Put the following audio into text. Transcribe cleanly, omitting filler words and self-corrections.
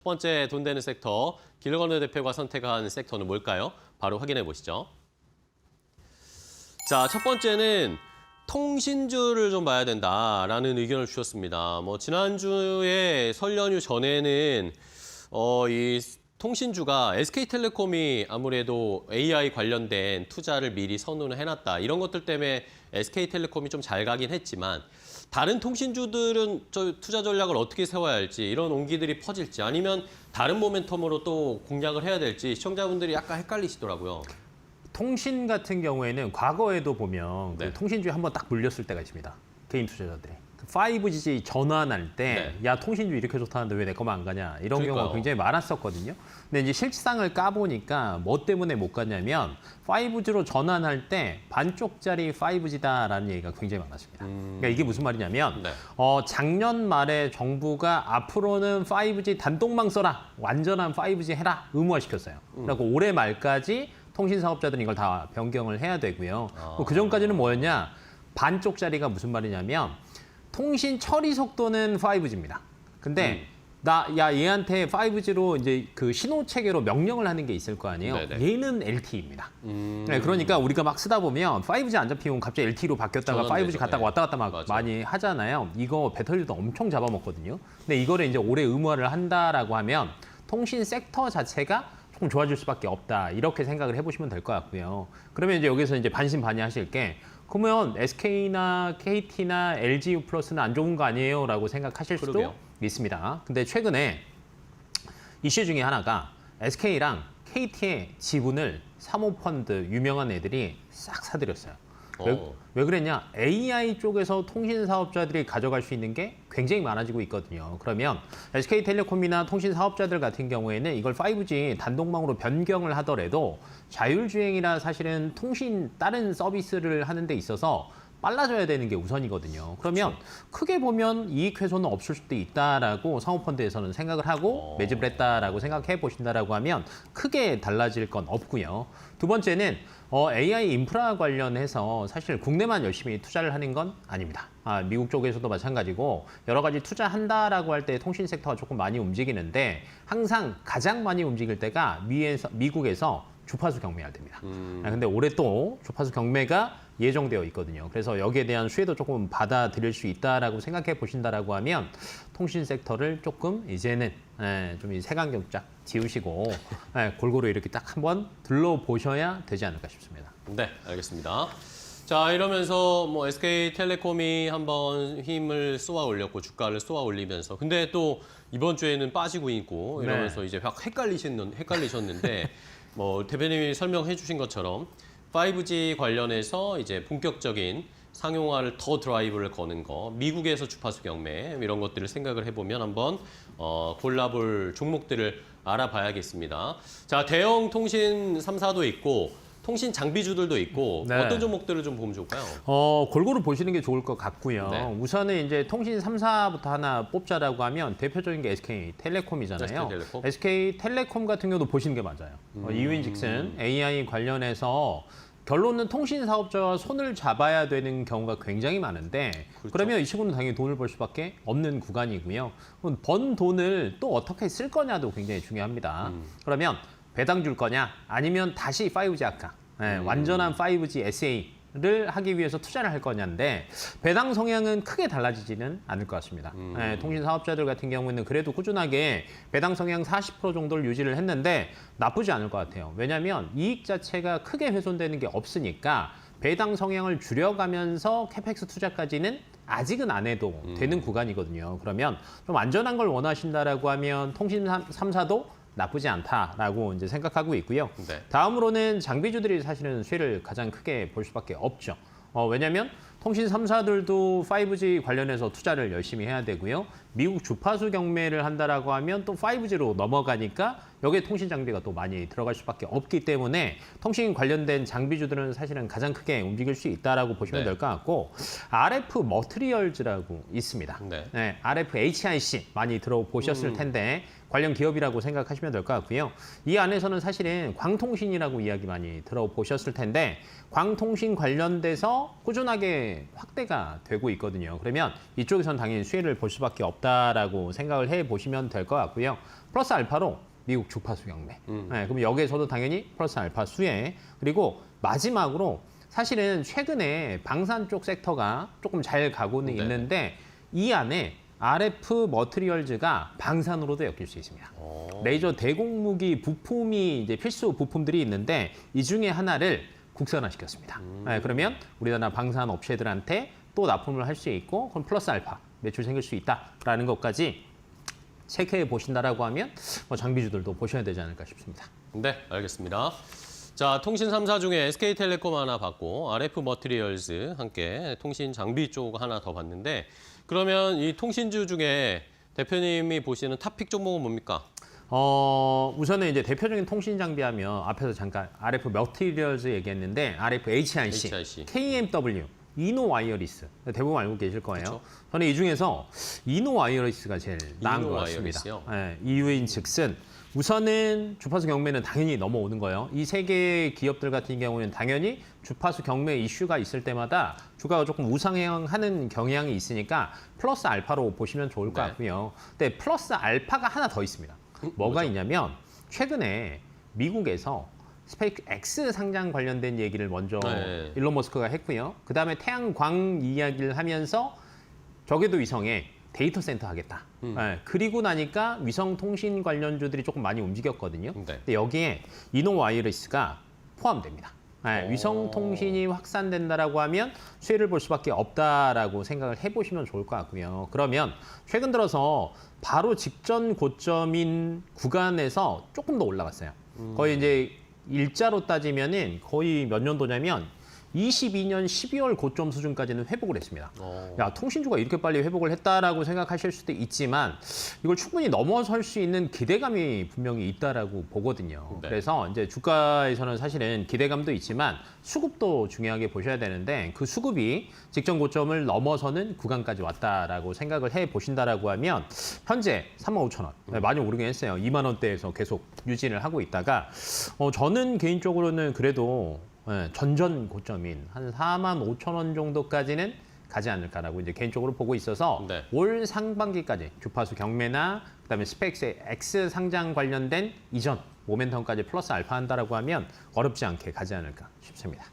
첫 번째 돈 되는 섹터, 길건우 대표가 선택한 섹터는 뭘까요? 바로 확인해 보시죠. 자, 첫 번째는 통신주를 좀 봐야 된다라는 의견을 주셨습니다. 지난주에 설 연휴 전에는 이 통신주가 SK텔레콤이 아무래도 AI 관련된 투자를 미리 선언을 해놨다. 이런 것들 때문에 SK텔레콤이 좀 잘 가긴 했지만 다른 통신주들은 투자 전략을 어떻게 세워야 할지, 이런 온기들이 퍼질지, 아니면 다른 모멘텀으로 또 공략을 해야 될지 시청자분들이 약간 헷갈리시더라고요. 통신 같은 경우에는 과거에도 보면 네. 그 통신주에 한번 딱 물렸을 때가 있습니다. 개인 투자자들이. 5G 전환할 때, 야, 통신주 이렇게 좋다는데 왜 내 거만 안 가냐, 이런 그러니까요. 경우가 굉장히 많았었거든요. 근데 이제 실상을 까보니까 뭐 때문에 못 갔냐면 5G로 전환할 때 반쪽짜리 5G다라는 얘기가 굉장히 많았습니다. 그러니까 이게 무슨 말이냐면 네. 작년 말에 정부가 앞으로는 5G 단독망 써라, 완전한 5G 해라 의무화시켰어요. 그리고 올해 말까지 통신 사업자들은 이걸 다 변경을 해야 되고요. 그 전까지는 뭐였냐? 반쪽짜리가 무슨 말이냐면 통신 처리 속도는 5G입니다. 근데 얘한테 5G로 이제 그 신호 체계로 명령을 하는 게 있을 거 아니에요. 네네. 얘는 LTE입니다. 네, 그러니까 우리가 막 쓰다 보면 5G 안 잡히면 갑자기 LTE로 바뀌었다가 5G 갔다가 왔다 갔다 막 많이 하잖아요. 이거 배터리도 엄청 잡아먹거든요. 근데 이거를 이제 올해 의무화를 한다라고 하면 통신 섹터 자체가 조금 좋아질 수밖에 없다, 이렇게 생각을 해보시면 될 것 같고요. 그러면 이제 여기서 이제 반신반의하실 게, 그러면 SK나 KT나 LG U+는 안 좋은 거 아니에요? 라고 생각하실 수도 그러게요. 있습니다. 근데 최근에 이슈 중에 하나가 SK랑 KT의 지분을 사모펀드 유명한 애들이 싹 사들였어요. 왜 그랬냐? AI 쪽에서 통신 사업자들이 가져갈 수 있는 게 굉장히 많아지고 있거든요. 그러면 SK텔레콤이나 통신 사업자들 같은 경우에는 이걸 5G 단독망으로 변경을 하더라도 자율주행이나 사실은 통신 다른 서비스를 하는 데 있어서 빨라져야 되는 게 우선이거든요. 그러면 크게 보면 이익 훼손은 없을 수도 있다라고 사모펀드에서는 생각을 하고 매집을 했다라고 생각해 보신다라고 하면 크게 달라질 건 없고요. 두 번째는 AI 인프라 관련해서 사실 국내만 열심히 투자를 하는 건 아닙니다. 미국 쪽에서도 마찬가지고 여러 가지 투자한다라고 할 때 통신 섹터가 조금 많이 움직이는데 항상 가장 많이 움직일 때가 미국에서 주파수 경매가 됩니다. 근데 올해 또 주파수 경매가 예정되어 있거든요. 그래서 여기에 대한 수혜도 조금 받아들일 수 있다라고 생각해 보신다라고 하면 통신 섹터를 조금 이제는 좀 이 색안경 쫙 지우시고 골고루 이렇게 딱 한번 둘러보셔야 되지 않을까 싶습니다. 네, 알겠습니다. 자, 이러면서 SK텔레콤이 한번 힘을 쏘아 올렸고 주가를 쏘아 올리면서, 근데 또 이번 주에는 빠지고 있고 이러면서 이제 확 헷갈리셨는데 대표님이 설명해 주신 것처럼 5G 관련해서 이제 본격적인 상용화를 더 드라이브를 거는 거, 미국에서 주파수 경매 이런 것들을 생각을 해보면 한번 골라볼 종목들을 알아봐야겠습니다. 자, 대형 통신 3사도 있고 통신 장비주들도 있고 어떤 종목들을 좀 보면 좋을까요? 골고루 보시는 게 좋을 것 같고요. 네. 우선은 이제 통신 3사부터 하나 뽑자라고 하면 대표적인 게 SK텔레콤이잖아요. SK텔레콤 같은 경우도 보시는 게 맞아요. 이유인즉슨 AI 관련해서 결론은 통신 사업자와 손을 잡아야 되는 경우가 굉장히 많은데, 그렇죠. 그러면 이 친구는 당연히 돈을 벌 수밖에 없는 구간이고요. 그럼 번 돈을 또 어떻게 쓸 거냐도 굉장히 중요합니다. 그러면 배당 줄 거냐, 아니면 다시 5G 아까 완전한 5G SA를 하기 위해서 투자를 할 거냐인데, 배당 성향은 크게 달라지지는 않을 것 같습니다. 통신 사업자들 같은 경우에는 그래도 꾸준하게 배당 성향 40% 정도를 유지를 했는데 나쁘지 않을 것 같아요. 왜냐하면 이익 자체가 크게 훼손되는 게 없으니까 배당 성향을 줄여가면서 캐펙스 투자까지는 아직은 안 해도 되는 구간이거든요. 그러면 좀 안전한 걸 원하신다라고 하면 통신 3사도 나쁘지 않다라고 이제 생각하고 있고요. 네. 다음으로는 장비주들이 사실은 수혜를 가장 크게 볼 수밖에 없죠. 왜냐하면 통신 3사들도 5G 관련해서 투자를 열심히 해야 되고요. 미국 주파수 경매를 한다라고 하면 또 5G로 넘어가니까 여기에 통신 장비가 또 많이 들어갈 수밖에 없기 때문에 통신 관련된 장비주들은 사실은 가장 크게 움직일 수 있다라고 보시면 될 것 같고, RF 머티리얼즈라고 있습니다. RF HIC 많이 들어보셨을 텐데 관련 기업이라고 생각하시면 될 것 같고요. 이 안에서는 사실은 광통신이라고 이야기 많이 들어보셨을 텐데 광통신 관련돼서 꾸준하게 확대가 되고 있거든요. 그러면 이쪽에서는 당연히 수혜를 볼 수밖에 없다라고 생각을 해보시면 될 것 같고요. 플러스 알파로 미국 주파수 경매. 네, 그럼 여기에서도 당연히 플러스 알파 수혜. 그리고 마지막으로 사실은 최근에 방산 쪽 섹터가 조금 잘 가고는 네네. 있는데 이 안에 RF 머티리얼즈가 방산으로도 엮일 수 있습니다. 레이저 대공무기 부품이 이제 필수 부품들이 있는데 이 중에 하나를 국산화시켰습니다. 네, 그러면 우리나라 방산 업체들한테 또 납품을 할 수 있고 그럼 플러스 알파 매출 생길 수 있다라는 것까지 체크해 보신다라고 하면 장비주들도 보셔야 되지 않을까 싶습니다. 네, 알겠습니다. 자, 통신 3사 중에 SK텔레콤 하나 봤고 RF 머티리얼즈 함께 통신 장비 쪽 하나 더 봤는데 그러면 이 통신주 중에 대표님이 보시는 탑픽 종목은 뭡니까? 우선은 이제 대표적인 통신 장비하면 앞에서 잠깐 RF 머티리얼즈 얘기했는데 RF HRC, KMW, 이노 와이어리스 대부분 알고 계실 거예요. 그렇죠. 저는 이 중에서 이노 와이어리스가 제일 나은 것 같습니다. 와이어리스요? 네, 이유인즉슨 우선은 주파수 경매는 당연히 넘어오는 거예요. 이 세 개의 기업들 같은 경우는 당연히 주파수 경매 이슈가 있을 때마다 주가가 조금 우상향하는 경향이 있으니까 플러스 알파로 보시면 좋을 것 네. 같고요. 근데 플러스 알파가 하나 더 있습니다. 뭐가 있냐면 최근에 미국에서 스페이스X 상장 관련된 얘기를 먼저 네. 일론 머스크가 했고요. 그다음에 태양광 이야기를 하면서 저궤도 위성에 데이터 센터 하겠다. 네, 그리고 나니까 위성 통신 관련주들이 조금 많이 움직였거든요. 네. 근데 여기에 이노 와이어리스가 포함됩니다. 네, 위성 통신이 확산된다라고 하면 수혜를 볼 수밖에 없다라고 생각을 해보시면 좋을 것 같고요. 그러면 최근 들어서 바로 직전 고점인 구간에서 조금 더 올라갔어요. 거의 이제 일자로 따지면은 거의 몇 년도냐면 22년 12월 고점 수준까지는 회복을 했습니다. 야, 통신주가 이렇게 빨리 회복을 했다라고 생각하실 수도 있지만 이걸 충분히 넘어설 수 있는 기대감이 분명히 있다라고 보거든요. 네. 그래서 이제 주가에서는 사실은 기대감도 있지만 수급도 중요하게 보셔야 되는데 그 수급이 직전 고점을 넘어서는 구간까지 왔다라고 생각을 해 보신다라고 하면 현재 35,000원 많이 오르긴 했어요. 2만 원대에서 계속 유지를 하고 있다가 저는 개인적으로는 그래도 전전 고점인 한 4만 5천 원 정도까지는 가지 않을까라고 이제 개인적으로 보고 있어서 네. 올 상반기까지 주파수 경매나 그다음에 스펙스의 X 상장 관련된 이전 모멘텀까지 플러스 알파 한다라고 하면 어렵지 않게 가지 않을까 싶습니다.